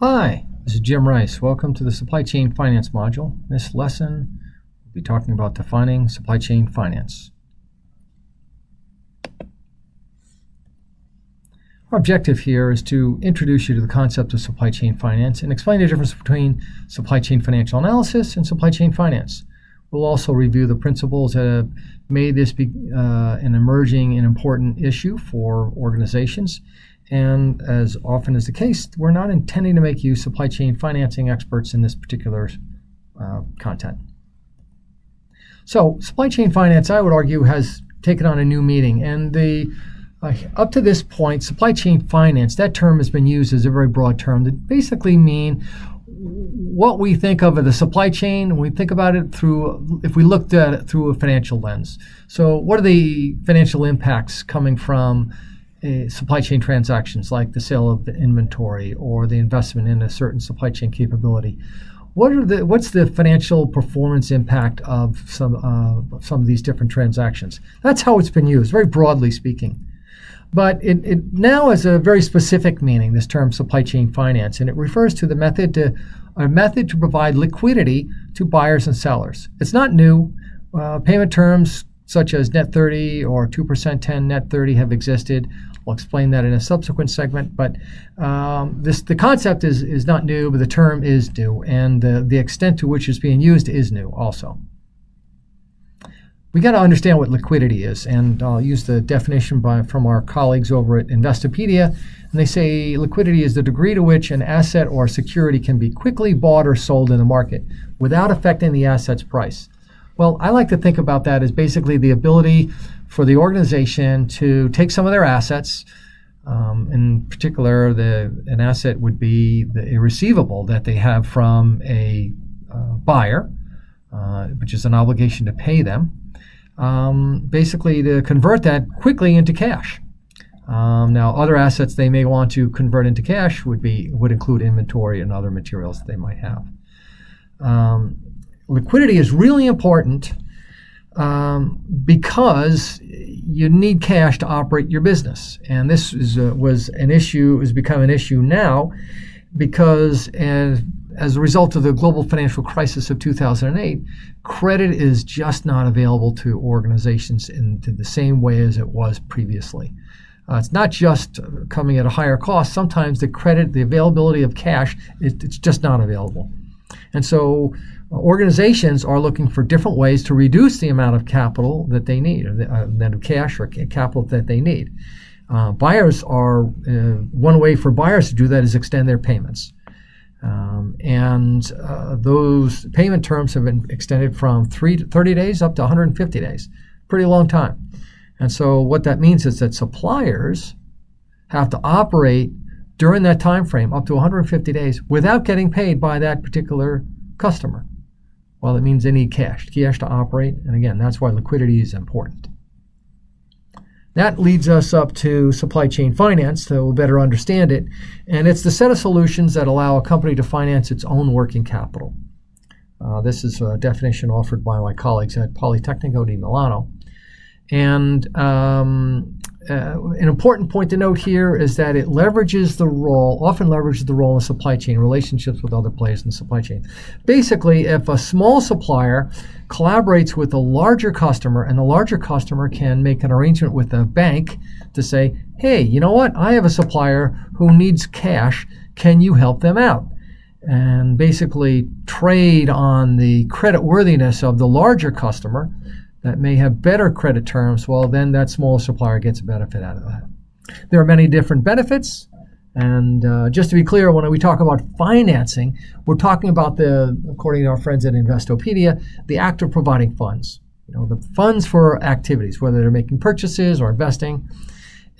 Hi, this is Jim Rice. Welcome to the Supply Chain Finance module. In this lesson, we'll be talking about defining supply chain finance. Our objective here is to introduce you to the concept of supply chain finance and explain the difference between supply chain financial analysis and supply chain finance. We'll also review the principles that have made this be an emerging and important issue for organizations. And as often is the case, we're not intending to make you supply chain financing experts in this particular content. So supply chain finance, I would argue, has taken on a new meaning. And up to this point, supply chain finance, that term has been used as a very broad term that basically mean what we think of as the supply chain. We think about it through, if we looked at it through a financial lens. So what are the financial impacts coming from supply chain transactions, like the sale of the inventory or the investment in a certain supply chain capability? What's the financial performance impact of some of these different transactions? That's how it's been used, very broadly speaking. But it now has a very specific meaning, this term supply chain finance, and it refers to a method to provide liquidity to buyers and sellers. It's not new. Payment terms such as net 30 or 2% 10 net 30 have existed. We'll explain that in a subsequent segment, but the concept is not new, but the term is new, and the extent to which it's being used is new also. We got to understand what liquidity is, and I'll use the definition from our colleagues over at Investopedia, and they say liquidity is the degree to which an asset or security can be quickly bought or sold in the market without affecting the asset's price. Well, I like to think about that as basically the ability for the organization to take some of their assets. In particular, an asset would be a receivable that they have from a buyer, which is an obligation to pay them, basically to convert that quickly into cash. Now, other assets they may want to convert into cash would include inventory and other materials that they might have. Liquidity is really important because you need cash to operate your business, and this has become an issue now because as a result of the global financial crisis of 2008, credit is just not available to organizations in the same way as it was previously. It's not just coming at a higher cost. Sometimes the availability of cash, it's just not available. And so organizations are looking for different ways to reduce the amount of capital that they need, of cash or capital that they need. Buyers are, one way for buyers to do that is extend their payments. Those payment terms have been extended from 30 days up to 150 days. Pretty long time. And so what that means is that suppliers have to operate during that time frame up to 150 days without getting paid by that particular customer. Well, it means they need cash to operate, and again, that's why liquidity is important. That leads us up to supply chain finance, so we'll better understand it, and it's the set of solutions that allow a company to finance its own working capital. This is a definition offered by my colleagues at Politecnico di Milano. And an important point to note here is that it often leverages the role of supply chain relationships with other players in the supply chain. Basically, if a small supplier collaborates with a larger customer, and the larger customer can make an arrangement with a bank to say, hey, you know what, I have a supplier who needs cash, can you help them out? And basically trade on the creditworthiness of the larger customer that may have better credit terms, well, then that small supplier gets a benefit out of that. There are many different benefits, and just to be clear, when we talk about financing, we're talking about according to our friends at Investopedia, the act of providing funds. The funds for activities, whether they're making purchases or investing,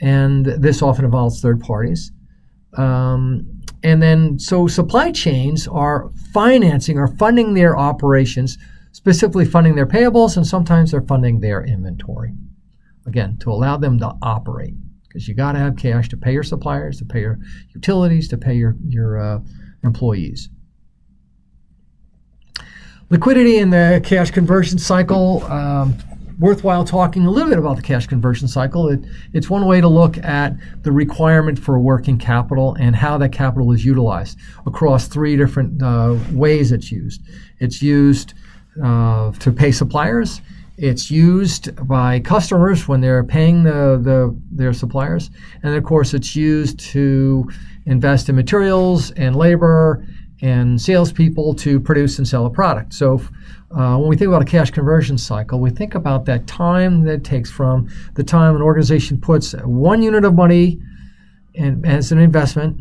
and this often involves third parties. So supply chains are funding their operations, specifically funding their payables, and sometimes they're funding their inventory. Again, to allow them to operate, because you got to have cash to pay your suppliers, to pay your utilities, to pay your employees. Liquidity in the cash conversion cycle, worthwhile talking a little bit about the cash conversion cycle. It's one way to look at the requirement for working capital and how that capital is utilized across three different ways it's used. It's used to pay suppliers. It's used by customers when they're paying their suppliers. And of course, it's used to invest in materials and labor and salespeople to produce and sell a product. So when we think about a cash conversion cycle, we think about that time that it takes from the time an organization puts 1 unit of money in, as an investment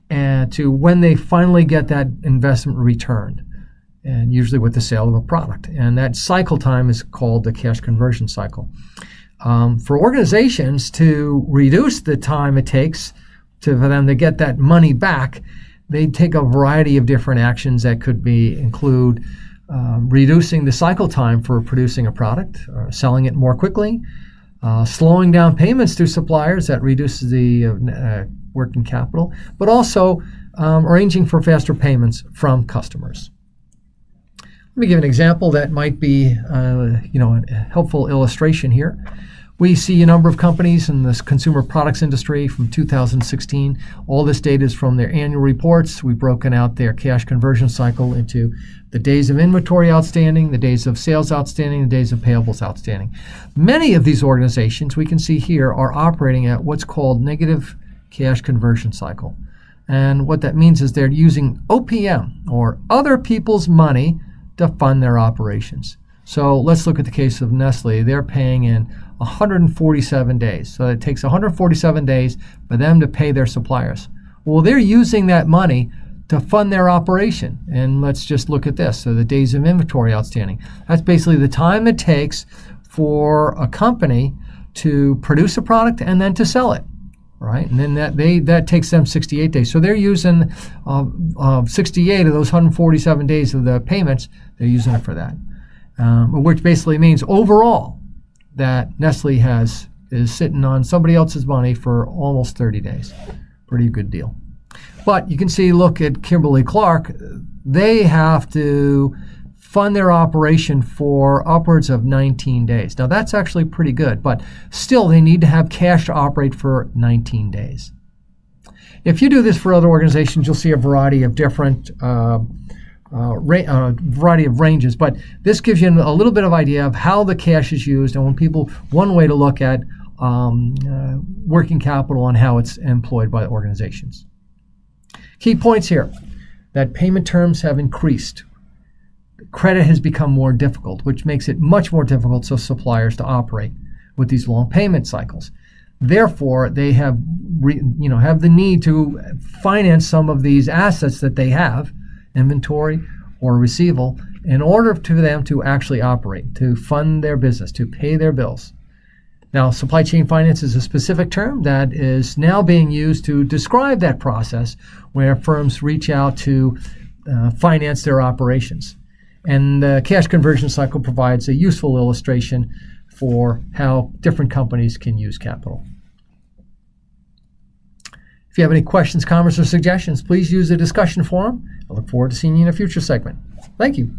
and to when they finally get that investment returned, and usually with the sale of a product. And that cycle time is called the cash conversion cycle. For organizations to reduce the time it takes for them to get that money back, they take a variety of different actions that could include reducing the cycle time for producing a product, selling it more quickly, slowing down payments to suppliers, that reduces the working capital, but also arranging for faster payments from customers. Let me give an example that might be a helpful illustration here. We see a number of companies in this consumer products industry from 2016. All this data is from their annual reports. We've broken out their cash conversion cycle into the days of inventory outstanding, the days of sales outstanding, the days of payables outstanding. Many of these organizations we can see here are operating at what's called negative cash conversion cycle. And what that means is they're using OPM, or other people's money, to fund their operations. So let's look at the case of Nestle. They're paying in 147 days. So it takes 147 days for them to pay their suppliers. Well, they're using that money to fund their operation. And let's just look at this. So the days of inventory outstanding. That's basically the time it takes for a company to produce a product and then to sell it. Right, and then that takes them 68 days. So they're using 68 of those 147 days of the payments. They're using it for that, which basically means overall that Nestle is sitting on somebody else's money for almost 30 days. Pretty good deal. But you can see, look at Kimberly-Clark. They have to fund their operation for upwards of 19 days. Now that's actually pretty good, but still they need to have cash to operate for 19 days. If you do this for other organizations, you'll see a variety of different variety of ranges, but this gives you a little bit of idea of how the cash is used, and one way to look at working capital and how it's employed by organizations. Key points here: that payment terms have increased. Credit has become more difficult, which makes it much more difficult for suppliers to operate with these long payment cycles. Therefore, they have the need to finance some of these assets that they have, inventory or receivable, in order for them to actually operate, to fund their business, to pay their bills. Now, supply chain finance is a specific term that is now being used to describe that process where firms reach out to finance their operations. And the cash conversion cycle provides a useful illustration for how different companies can use capital. If you have any questions, comments, or suggestions, please use the discussion forum. I look forward to seeing you in a future segment. Thank you.